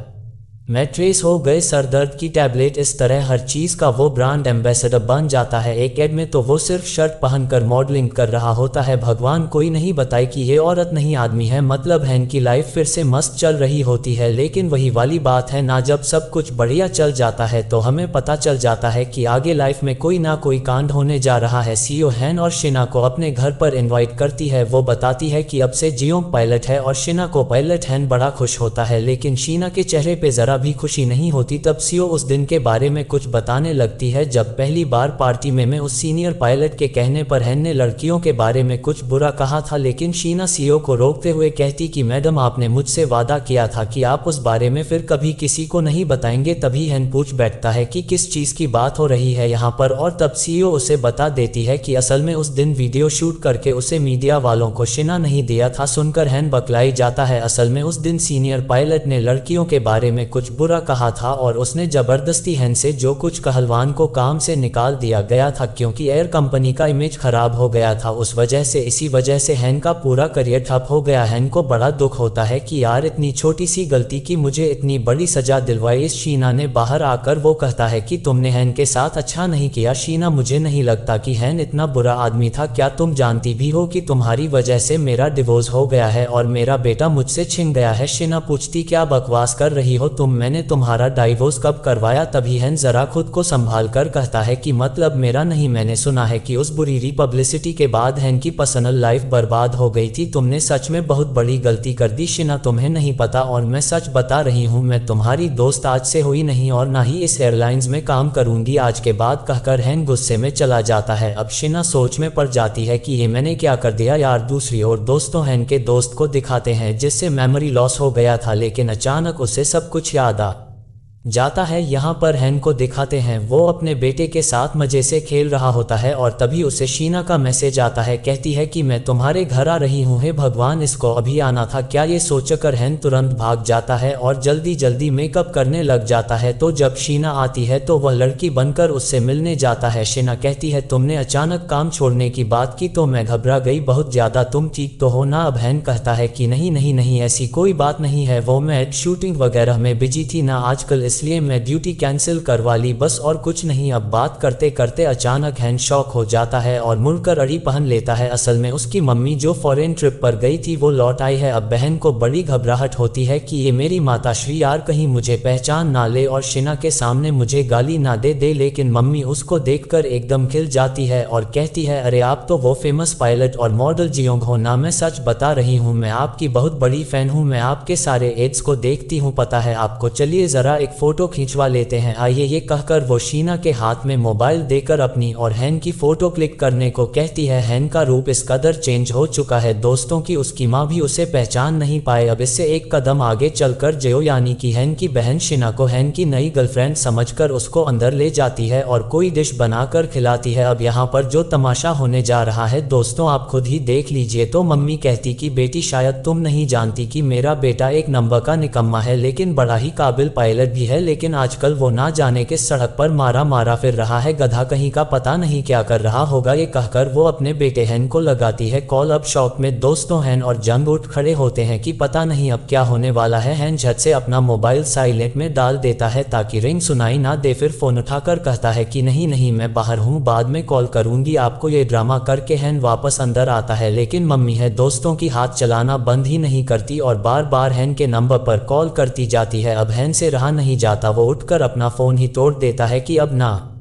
मैट्रेस हो गए, सरदर्द की टैबलेट, इस तरह हर चीज का वो ब्रांड एम्बेसडर बन जाता है। एक एड में तो वो सिर्फ शर्ट पहनकर मॉडलिंग कर रहा होता है। भगवान कोई नहीं बताए कि ये औरत नहीं आदमी है, मतलब हैन की लाइफ फिर से मस्त चल रही होती है। लेकिन वही वाली बात है ना, जब सब कुछ बढ़िया चल जाता है तो हमें पता चल जाता है कि आगे लाइफ में कोई ना कोई कांड होने जा रहा है। सीईओ हैन और शिना को अपने घर पर इन्वाइट करती है। वो बताती है कि अब से जियोंग पायलट है और शिना को पायलट। हैन बड़ा खुश होता है, लेकिन शीना के चेहरे पे जरा भी खुशी नहीं होती। तब सीईओ उस दिन के बारे में कुछ बताने लगती है जब पहली बार पार्टी में उस सीनियर पायलट के कहने पर हैन ने लड़कियों के बारे में कुछ बुरा कहा था। लेकिन शीना सीईओ को रोकते हुए कहती कि मैडम आपने मुझसे वादा किया था कि आप उस बारे में फिर कभी किसी को नहीं बताएंगे। तभी हैन पूछ बैठता है कि किस चीज की बात हो रही है यहाँ पर, और तब सीईओ उसे बता देती है कि असल में उस दिन वीडियो शूट करके उसे मीडिया वालों को शिना नहीं दिया था। सुनकर हैन बकलाई जाता है। असल में उस दिन सीनियर पायलट ने लड़कियों के बारे में कुछ कुछ बुरा कहा था और उसने जबरदस्ती हैन से जो कुछ कहलवान को काम से निकाल दिया गया था क्योंकि एयर कंपनी का इमेज खराब हो गया था। उस वजह से इसी वजह से हैन का पूरा करियर ठप हो गया। हैन को बड़ा दुख होता है कि यार इतनी छोटी सी गलती की मुझे इतनी बड़ी सजा दिलवाई। इस शीना ने बाहर आकर वो कहता है कि तुमने हैन के साथ अच्छा नहीं किया। शीना मुझे नहीं लगता कि हैन इतना बुरा आदमी था। क्या तुम जानती भी हो कि तुम्हारी वजह से मेरा डिवोर्स हो गया है और मेरा बेटा मुझसे छिन गया है। शीना पूछती क्या बकवास कर रही हो तुम, मैंने तुम्हारा डाइवोर्स कब करवाया। तभी हैन जरा खुद को संभाल कर कहता है कि मतलब मेरा नहीं, मैंने सुना है कि उस बुरी पब्लिसिटी के बाद हैन की पर्सनल लाइफ बर्बाद हो गई थी। तुमने सच में बहुत बड़ी गलती कर दी शीना, तुम्हें नहीं पता और मैं सच बता रही हूँ, मैं तुम्हारी दोस्त आज से हुई नहीं और ना ही इस एयरलाइंस में काम करूंगी आज के बाद, कहकर हैन गुस्से में चला जाता है। अब शीना सोच में पड़ जाती है कि ये मैंने क्या कर दिया यार। दूसरी ओर दोस्तों हैन के दोस्त को दिखाते हैं जिससे मेमोरी लॉस हो गया था, लेकिन अचानक उसे सब कुछ याद आ जाता है। यहाँ पर हैन को दिखाते हैं वो अपने बेटे के साथ मजे से खेल रहा होता है और तभी उसे शीना का मैसेज आता है। कहती है कि मैं तुम्हारे घर आ रही हूँ, हे भगवान इसको अभी आना था क्या। ये सोचकर हैन तुरंत भाग जाता है और जल्दी जल्दी मेकअप करने लग जाता है। तो जब शीना आती है तो वह लड़की बनकर उससे मिलने जाता है। शीना कहती है तुमने अचानक काम छोड़ने की बात की तो मैं घबरा गई बहुत ज्यादा, तुम ठीक तो हो ना। अब हैन कहता है कि नहीं नहीं नहीं ऐसी कोई बात नहीं है, वो मैं शूटिंग वगैरह में बिजी थी ना आजकल, इसलिए मैं ड्यूटी कैंसिल करवा ली बस और कुछ नहीं। अब बात करते करते अचानक हैन शॉक हो जाता है और मुड़कर अड़ी पहन लेता है। असल में उसकी मम्मी जो फॉरेन ट्रिप पर गई थी वो लौट आई है। अब बहन को बड़ी घबराहट होती है कि ये मेरी माताश्री यार कहीं मुझे पहचान ना ले और शीना के सामने मुझे गाली ना दे दे, लेकिन मम्मी उसको देखकर एकदम खिल जाती है और कहती है अरे आप तो वो फेमस पायलट और मॉडल जियोंग हो ना, मैं सच बता रही हूँ मैं आपकी बहुत बड़ी फैन हूँ, मैं आपके सारे एड्स को देखती हूँ पता है आपको, चलिए जरा एक फोटो खिंचवा लेते हैं आइए। ये कहकर वो शीना के हाथ में मोबाइल देकर अपनी और हैन की फोटो क्लिक करने को कहती है। हैन का रूप इस कदर चेंज हो चुका है दोस्तों की उसकी माँ भी उसे पहचान नहीं पाए। अब इससे एक कदम आगे चलकर जयो यानी कि हैन की बहन शीना को हैन की नई गर्लफ्रेंड समझकर उसको अंदर ले जाती है और कोई डिश बनाकर खिलाती है। अब यहाँ पर जो तमाशा होने जा रहा है दोस्तों आप खुद ही देख लीजिए। तो मम्मी कहती कि बेटी शायद तुम नहीं जानती कि मेरा बेटा एक नंबर का निकम्मा है लेकिन बड़ा ही काबिल पायलट भी है, लेकिन आजकल वो ना जाने किस सड़क पर मारा मारा फिर रहा है, गधा कहीं का पता नहीं क्या कर रहा होगा। ये कहकर वो अपने बेटे हैन को लगाती है कॉल। अब शौक में दोस्तों हैन और जंग उठ खड़े होते हैं कि पता नहीं अब क्या होने वाला है। हैन झट से अपना मोबाइल साइलेंट में डाल देता है ताकि रिंग सुनाई ना दे, फिर फोन उठाकर कहता है कि नहीं नहीं मैं बाहर हूँ बाद में कॉल करूंगी आपको। ये ड्रामा करके हैन वापस अंदर आता है लेकिन मम्मी है दोस्तों की हाथ चलाना बंद ही नहीं करती और बार बार हैन के नंबर पर कॉल करती जाती है। अब हैन से रहा नहीं जाता, वो उठकर अपना फोन ही तोड़ देता है कि अब ना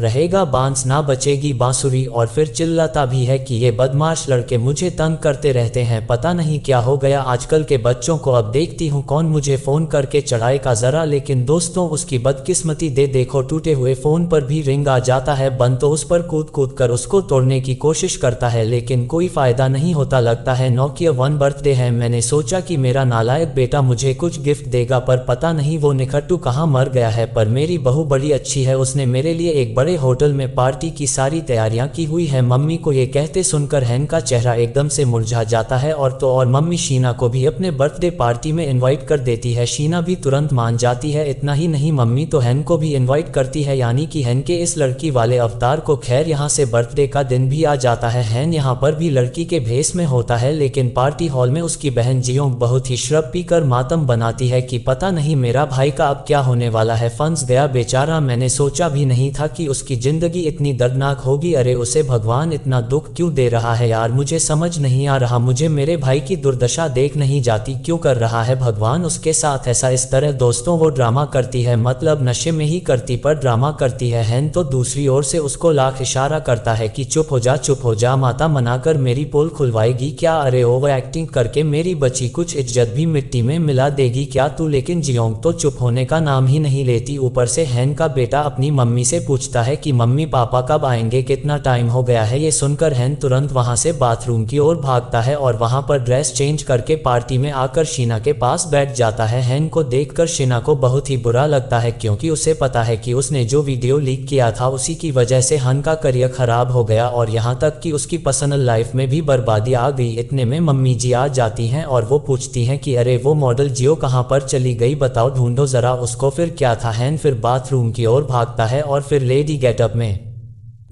रहेगा बांस ना बचेगी बांसुरी, और फिर चिल्लाता भी है कि ये बदमाश लड़के मुझे तंग करते रहते हैं, पता नहीं क्या हो गया आजकल के बच्चों को, अब देखती हूँ कौन मुझे फोन करके चढ़ाएगा जरा। लेकिन दोस्तों उसकी बदकिस्मती देखो टूटे हुए फोन पर भी रिंग आ जाता है बंद, तो उस पर कूद कूद कर उसको तोड़ने की कोशिश करता है लेकिन कोई फायदा नहीं होता। लगता है नोकिया 1 बर्थडे है, मैंने सोचा कि मेरा नालायक बेटा मुझे कुछ गिफ्ट देगा पर पता नहीं वो निखट्टू कहाँ मर गया है। पर मेरी बहू बड़ी अच्छी है, उसने मेरे लिए एक बड़े होटल में पार्टी की सारी तैयारियां की हुई है। मम्मी को ये कहते सुनकर हैन का चेहरा एकदम से मुरझा जाता है और मम्मी शीना को भी अपने बर्थडे पार्टी में इनवाइट कर देती है। शीना भी तुरंत मान जाती है, इतना ही नहीं मम्मी तो हैन को भी इनवाइट करती है, यानी कि हैन के इस लड़की वाले अवतार को। खैर यहाँ से बर्थडे का दिन भी आ जाता है। हैन यहाँ पर भी लड़की के भेष में होता है लेकिन पार्टी हॉल में उसकी बहन जियोंग बहुत ही शराब पीकर मातम बनाती है कि पता नहीं मेरा भाई का अब क्या होने वाला है, फंस गया बेचारा, मैंने सोचा भी नहीं था कि उसकी जिंदगी इतनी दर्दनाक होगी। अरे उसे भगवान इतना दुख क्यों दे रहा है यार, मुझे समझ नहीं आ रहा, मुझे मेरे भाई की दुर्दशा देख नहीं जाती, क्यों कर रहा है भगवान उसके साथ ऐसा। इस तरह दोस्तों वो ड्रामा करती है, मतलब नशे में ही करती पर ड्रामा करती है। हैन तो दूसरी ओर से उसको लाख इशारा करता है कि चुप हो जा माता मनाकर मेरी पोल खुलवाएगी क्या, अरे ओवर एक्टिंग करके मेरी बची कुछ इज्जत भी मिट्टी में मिला देगी क्या तू। लेकिन जियोंग तो चुप होने का नाम ही नहीं लेती। ऊपर से हैन का बेटा अपनी मम्मी से पूछता है कि मम्मी पापा कब आएंगे, कितना टाइम हो गया है। ये सुनकर हैन तुरंत वहां से बाथरूम की ओर भागता है और वहां पर ड्रेस चेंज करके पार्टी में आकर शीना के पास बैठ जाता है। हैन को देखकर शीना को बहुत ही बुरा लगता है क्योंकि उसे पता है कि उसने जो वीडियो लीक किया था उसी की वजह से हन का करियर खराब हो गया और यहाँ तक कि उसकी पर्सनल लाइफ में भी बर्बादी आ गई। इतने में मम्मी जी आ जाती हैं और वो पूछती हैं कि अरे वो मॉडल जियो कहाँ पर चली गई, बताओ ढूंढो जरा उसको। फिर क्या था, हैन फिर बाथरूम की ओर भागता है और फिर लेडी गेटअप में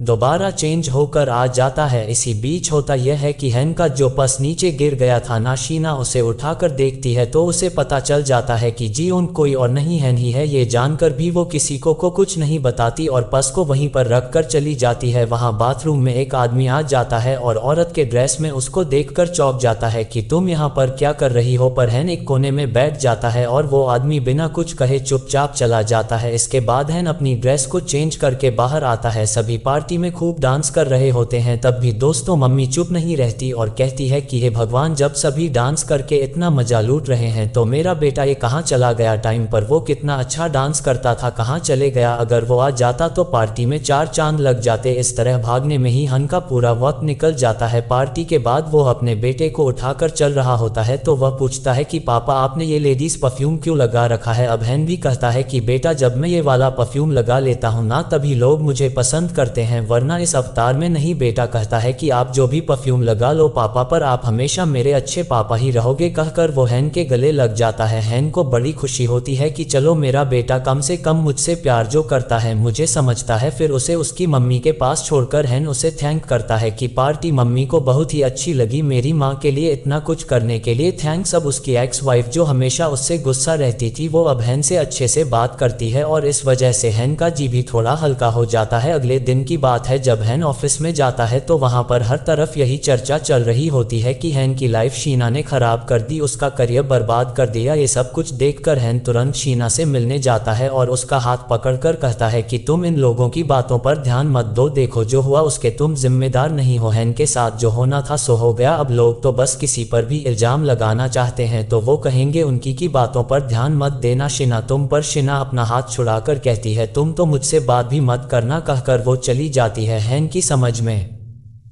दोबारा चेंज होकर आ जाता है। इसी बीच होता यह है कि हैन का जो पर्स नीचे गिर गया था ना, शीना उसे उठाकर देखती है तो उसे पता चल जाता है कि जियोंग कोई और नहीं हैन ही है। ये जानकर भी वो किसी को कुछ नहीं बताती और पर्स को वहीं पर रख कर चली जाती है। वहां बाथरूम में एक आदमी आ जाता है और औरत के ड्रेस में उसको देखकर चौंक जाता है कि तुम यहाँ पर क्या कर रही हो। पर हैन एक कोने में बैठ जाता है और वो आदमी बिना कुछ कहे चुपचाप चला जाता है। इसके बाद हैन अपनी ड्रेस को चेंज करके बाहर आता है। सभी पार्टी में खूब डांस कर रहे होते हैं, तब भी दोस्तों मम्मी चुप नहीं रहती और कहती है कि हे भगवान, जब सभी डांस करके इतना मजा लूट रहे हैं तो मेरा बेटा ये कहाँ चला गया। टाइम पर वो कितना अच्छा डांस करता था, कहाँ चले गया। अगर वो आ जाता तो पार्टी में 4 चांद लग जाते। इस तरह भागने में ही हन का पूरा वक्त निकल जाता है। पार्टी के बाद वो अपने बेटे को उठाकर चल रहा होता है तो वह पूछता है कि पापा आपने ये लेडीज परफ्यूम क्यों लगा रखा है। अब हैन भी कहता है कि बेटा जब मैं ये वाला परफ्यूम लगा लेता हूँ ना तभी लोग मुझे पसंद करते हैं, वरना इस अवतार में नहीं। बेटा कहता है कि आप जो भी परफ्यूम लगा लो पापा, पर आप हमेशा मेरे अच्छे पापा ही रहोगे। कहकर वो हैन के गले लग जाता है। हैन को बड़ी खुशी होती है कि चलो मेरा बेटा कम से कम मुझसे प्यार जो करता है मुझे समझता है। फिर उसे उसकी मम्मी के पास छोड़कर हैन उसे थैंक करता है कि पार्टी मम्मी को बहुत ही अच्छी लगी, मेरी माँ के लिए इतना कुछ करने के लिए थैंक्स। अब उसकी एक्स वाइफ जो हमेशा उससे गुस्सा रहती थी वो अब हैन से अच्छे से बात करती है और इस वजह से हैन का जी भी थोड़ा हल्का हो जाता है। अगले दिन की बात है, जब हैन ऑफिस में जाता है तो वहां पर हर तरफ यही चर्चा चल रही होती है कि हैन की लाइफ शीना ने खराब कर दी, उसका करियर बर्बाद कर दिया। ये सब कुछ देखकर हैन तुरंत शीना से मिलने जाता है और उसका हाथ पकड़कर कहता है कि तुम इन लोगों की बातों पर ध्यान मत दो, देखो जो हुआ उसके तुम जिम्मेदार नहीं हो। हैन के साथ जो होना था सो हो गया। अब लोग तो बस किसी पर भी इल्जाम लगाना चाहते हैं तो वो कहेंगे उनकी की बातों पर ध्यान मत देना शीना तुम पर। शीना अपना हाथ छुड़ाकर कहती है तुम तो मुझसे बात भी मत करना, कहकर वो चली जाती है। हैन की समझ में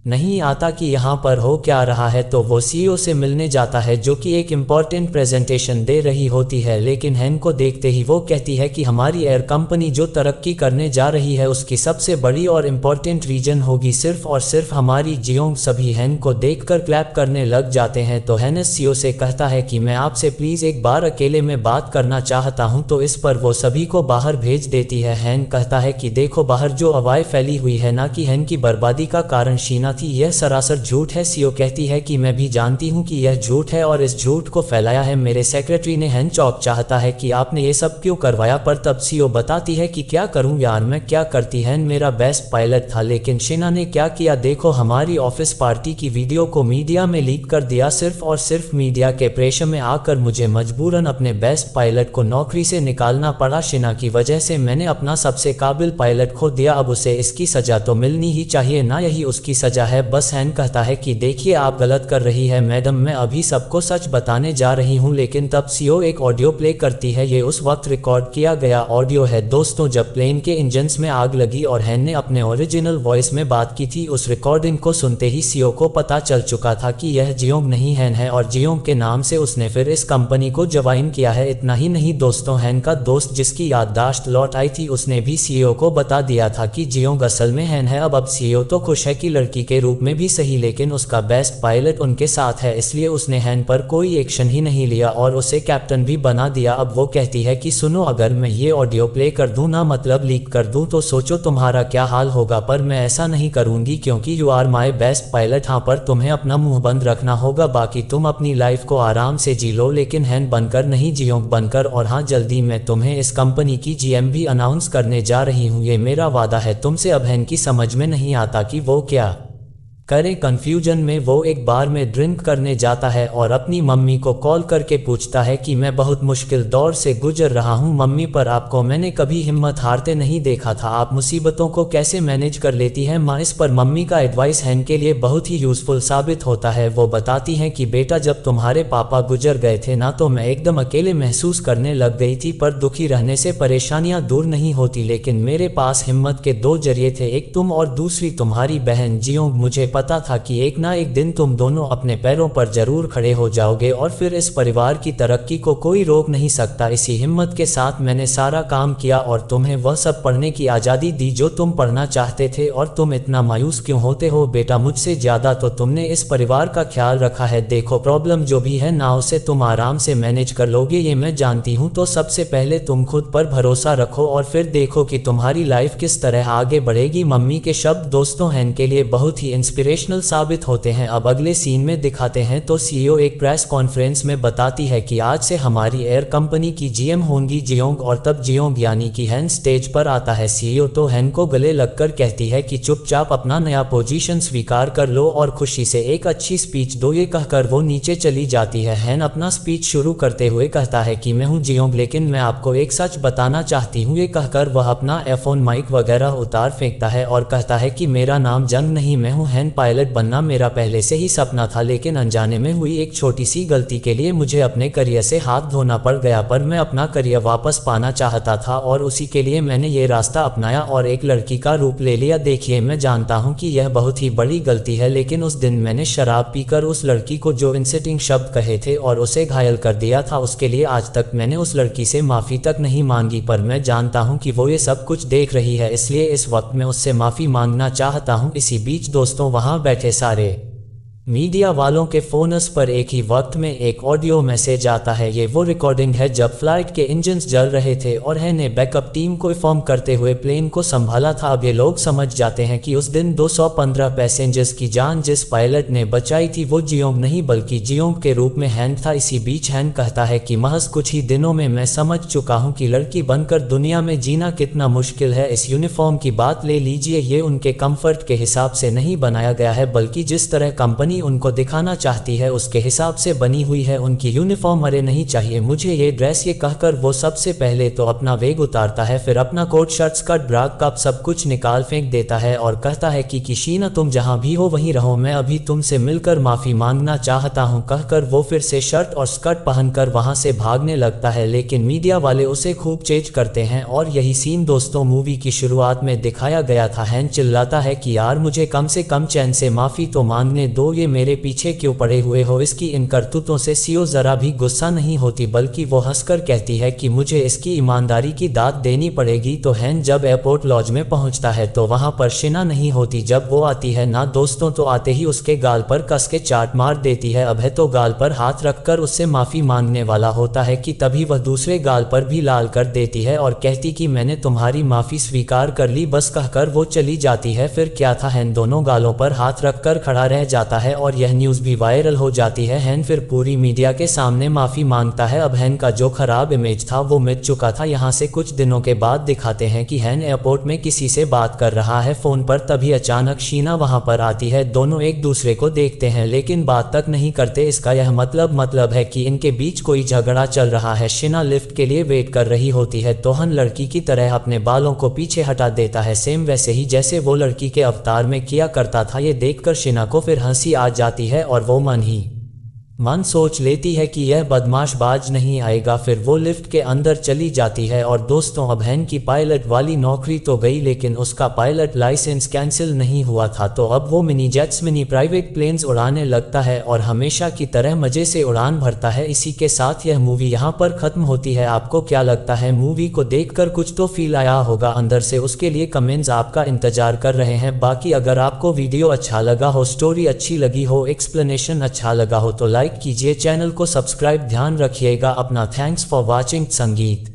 नहीं आता कि यहाँ पर हो क्या रहा है तो वो सीईओ से मिलने जाता है जो कि एक इम्पॉर्टेंट प्रेजेंटेशन दे रही होती है। लेकिन हैन को देखते ही वो कहती है कि हमारी एयर कंपनी जो तरक्की करने जा रही है उसकी सबसे बड़ी और इम्पॉर्टेंट रीजन होगी सिर्फ और सिर्फ हमारी जियोंग। सभी हैन को देखकर क्लैप करने लग जाते हैं तो हैन सीईओ से कहता है कि मैं आपसे प्लीज एक बार अकेले में बात करना चाहता हूं, तो इस पर वो सभी को बाहर भेज देती है। हैन कहता है कि देखो बाहर जो अफवाहें फैली हुई है ना कि हैन की बर्बादी का कारण शीना थी, यह सरासर झूठ है। सीईओ कहती है कि मैं भी जानती हूं कि यह झूठ है और इस झूठ को फैलाया है मेरे सेक्रेटरी ने। हैन चौक चाहता है कि आपने ये सब क्यों करवाया, पर तब सीईओ बताती है कि क्या करूं यार, मैं क्या करती। हैन मेरा बेस्ट पायलट था, लेकिन शीना ने क्या किया, देखो हमारी ऑफिस पार्टी की वीडियो को मीडिया में लीक कर दिया। सिर्फ और सिर्फ मीडिया के प्रेशर में आकर मुझे मजबूरन अपने बेस्ट पायलट को नौकरी से निकालना पड़ा। शीना की वजह से मैंने अपना सबसे काबिल पायलट खो दिया, अब उसे इसकी सजा तो मिलनी ही चाहिए ना, यही उसकी सजा है बस। हैन कहता है कि देखिए आप गलत कर रही है मैडम, मैं अभी सबको सच बताने जा रही हूं। लेकिन तब सीईओ एक ऑडियो प्ले करती है, ये उस वक्त रिकॉर्ड किया गया ऑडियो है दोस्तों जब प्लेन के इंजन्स में आग लगी और हैन ने अपने ओरिजिनल वॉइस में बात की थी। उस रिकॉर्डिंग को सुनते ही सीईओ को पता चल चुका था कि यह जियोंग नहीं हैन है और जियोंग के नाम से उसने फिर इस कंपनी को ज्वाइन किया है। इतना ही नहीं दोस्तों, हैन का दोस्त जिसकी याददाश्त लौट आई थी उसने भी सीईओ को बता दिया था कि जियोंग असल में हैन है। अब सीईओ तो खुश है कि लड़की के रूप में भी सही, लेकिन उसका बेस्ट पायलट उनके साथ है इसलिए उसने हैन पर कोई एक्शन ही नहीं लिया और उसे कैप्टन भी बना दिया। अब वो कहती है कि सुनो, अगर मैं ये ऑडियो प्ले कर दूं ना, मतलब लीक कर दूं, तो सोचो तुम्हारा क्या हाल होगा। पर मैं ऐसा नहीं करूंगी क्योंकि you are my best pilot. हाँ, पर तुम्हें अपना मुंह बंद रखना होगा, बाकी तुम अपनी लाइफ को आराम से जी लो, लेकिन हैन बनकर नहीं, जियोंग बनकर। और हाँ, जल्दी मैं तुम्हें इस कंपनी की जीएम भी अनाउंस करने जा रही हूँ, ये मेरा वादा है तुमसे। अब हैन की समझ में नहीं आता कि वो क्या करे कंफ्यूजन में वो एक बार में ड्रिंक करने जाता है और अपनी मम्मी को कॉल करके पूछता है कि मैं बहुत मुश्किल दौर से गुजर रहा हूँ मम्मी, पर आपको मैंने कभी हिम्मत हारते नहीं देखा था, आप मुसीबतों को कैसे मैनेज कर लेती हैं माँ। इस पर मम्मी का एडवाइस हैन के लिए बहुत ही यूजफुल साबित होता है। वो बताती हैं कि बेटा जब तुम्हारे पापा गुजर गए थे ना तो मैं एकदम अकेले महसूस करने लग गई थी, पर दुखी रहने से परेशानियां दूर नहीं होती, लेकिन मेरे पास हिम्मत के दो जरिए थे, एक तुम और दूसरी तुम्हारी बहन जियोंग। मुझे पता था कि एक ना एक दिन तुम दोनों अपने पैरों पर जरूर खड़े हो जाओगे और फिर इस परिवार की तरक्की को कोई रोक नहीं सकता। इसी हिम्मत के साथ मैंने सारा काम किया और तुम्हें वह सब पढ़ने की आज़ादी दी जो तुम पढ़ना चाहते थे। और तुम इतना मायूस क्यों होते हो बेटा, मुझसे ज़्यादा तो तुमने इस परिवार का ख्याल रखा है। देखो प्रॉब्लम जो भी है ना उसे तुम आराम से मैनेज कर लोगे, ये मैं जानती हूँ। तो सबसे पहले तुम खुद पर भरोसा रखो और फिर देखो कि तुम्हारी लाइफ किस तरह आगे बढ़ेगी। मम्मी के शब्द दोस्तों हैन के लिए बहुत ही इंस्पिरेशनल साबित होते हैं। अब अगले सीन में दिखाते हैं तो सीईओ एक प्रेस कॉन्फ्रेंस में बताती है कि आज से हमारी एयर कंपनी की जीएम होंगी जियोंग। और तब जियोंग यानी कि हैन स्टेज पर आता है। सीईओ तो हैन को गले लगकर कहती है कि चुपचाप अपना नया पोजीशन स्वीकार कर लो और खुशी से एक अच्छी स्पीच दो। ये कहकर वो नीचे चली जाती है। हैन अपना स्पीच शुरू करते हुए कहता है कि मैं हूँ जियोंग, लेकिन मैं आपको एक सच बताना चाहती हूँ। ये कहकर वह अपना एयरफोन माइक वगैरह उतार फेंकता है और कहता है कि मेरा नाम जंग नहीं, मैं हूँ हैन। पायलट बनना मेरा पहले से ही सपना था, लेकिन अनजाने में हुई एक छोटी सी गलती के लिए मुझे अपने करियर से हाथ धोना पड़ गया, पर मैं अपना करियर वापस पाना चाहता था और उसी के लिए मैंने ये रास्ता अपनाया और एक लड़की का रूप ले लिया। देखिए मैं जानता हूँ कि यह बहुत ही बड़ी गलती है, लेकिन उस दिन मैंने शराब पीकर उस लड़की को जो इंसल्टिंग शब्द कहे थे और उसे घायल कर दिया था, उसके लिए आज तक मैंने उस लड़की से माफ़ी तक नहीं मांगी। पर मैं जानता हूँ कि वो ये सब कुछ देख रही है, इसलिए इस वक्त मैं उससे माफ़ी मांगना चाहता हूँ। इसी बीच दोस्तों वहाँ बैठे सारे मीडिया वालों के फोनस पर एक ही वक्त में एक ऑडियो मैसेज आता है। ये वो रिकॉर्डिंग है जब फ्लाइट के इंजन्स जल रहे थे और हैन ने बैकअप टीम को इन्फॉर्म करते हुए प्लेन को संभाला था। अब ये लोग समझ जाते हैं कि उस दिन 215 पैसेंजर्स की जान जिस पायलट ने बचाई थी वो जियोंग नहीं बल्कि जियोंग के रूप में हैन था। इसी बीच हैन कहता है कि महज कुछ ही दिनों में मैं समझ चुका हूँ कि लड़की बनकर दुनिया में जीना कितना मुश्किल है। इस यूनिफॉर्म की बात ले लीजिए, ये उनके कंफर्ट के हिसाब से नहीं बनाया गया है बल्कि जिस तरह कंपनी उनको दिखाना चाहती है उसके हिसाब से बनी हुई है। उनकी यूनिफॉर्म अरे नहीं चाहिए मुझे ये ड्रेस। ये कहकर वो सबसे पहले तो अपना वेग उतारता है, फिर अपना कोट शर्ट स्कर्ट ब्राग कप सब कुछ निकाल फेंक देता है और कहता है कि शीना तुम जहां भी हो वहीं रहो, मैं अभी तुमसे मिलकर माफी मांगना चाहता हूं। कहकर वो फिर से शर्ट और स्कर्ट पहनकर वहां से भागने लगता है, लेकिन मीडिया वाले उसे खूब चेज करते हैं। और यही सीन दोस्तों मूवी की शुरुआत में दिखाया गया था। हैन चिल्लाता है कि यार मुझे कम से कम चैन से माफी तो मांगने दो, ये मेरे पीछे क्यों पड़े हुए हो। इसकी इन करतूतों से सीईओ जरा भी गुस्सा नहीं होती बल्कि वो हंसकर कहती है कि मुझे इसकी ईमानदारी की दाद देनी पड़ेगी। तो हैन जब एयरपोर्ट लॉज में पहुंचता है तो वहां पर शिना नहीं होती। जब वो आती है ना दोस्तों तो आते ही उसके गाल पर कस के चाट मार देती है। अब है तो गाल पर हाथ रखकर उससे माफी मांगने वाला होता है कि तभी वह दूसरे गाल पर भी लाल कर देती है और कहती कि मैंने तुम्हारी माफी स्वीकार कर ली बस, कहकर वो चली जाती है। फिर क्या था, हैन दोनों गालों पर हाथ रखकर खड़ा रह जाता है और यह न्यूज़ भी वायरल हो जाती है। हैन फिर पूरी मीडिया के सामने माफ़ी मांगता है। अब हैन का जो खराब इमेज था वो मिट चुका था। यहाँ से कुछ दिनों के बाद दिखाते हैं कि हैन एयरपोर्ट में किसी से बात कर रहा है फ़ोन पर, तभी अचानक शीना वहाँ पर आती है। दोनों एक दूसरे को देखते हैं लेकिन बात तक नहीं करते। इसका यह मतलब है कि इनके बीच कोई झगड़ा चल रहा है। शीना लिफ्ट के लिए वेट कर रही होती है तो हैन लड़की की तरह अपने बालों को पीछे हटा देता है, सेम वैसे ही जैसे वो लड़की के अवतार में किया करता था। ये देखकर शीना को फिर हंसी आ जाती है और वो मन ही मन सोच लेती है कि यह बदमाश बाज नहीं आएगा। फिर वो लिफ्ट के अंदर चली जाती है और दोस्तों अब हैन की पायलट वाली नौकरी तो गई लेकिन उसका पायलट लाइसेंस कैंसिल नहीं हुआ था। तो अब वो mini jets mini private planes उड़ाने लगता है और हमेशा की तरह मज़े से उड़ान भरता है। इसी के साथ यह मूवी यहाँ पर ख़त्म होती है। आपको क्या लगता है, मूवी को देखकर कुछ तो फील आया होगा अंदर से, उसके लिए कमेंट्स आपका इंतजार कर रहे हैं। बाकी अगर आपको वीडियो अच्छा लगा हो, स्टोरी अच्छी लगी हो, एक्सप्लेनेशन अच्छा लगा हो तो लाइक कीजिए, चैनल को सब्सक्राइब ध्यान रखिएगा अपना। थैंक्स फॉर वॉचिंग संगीत।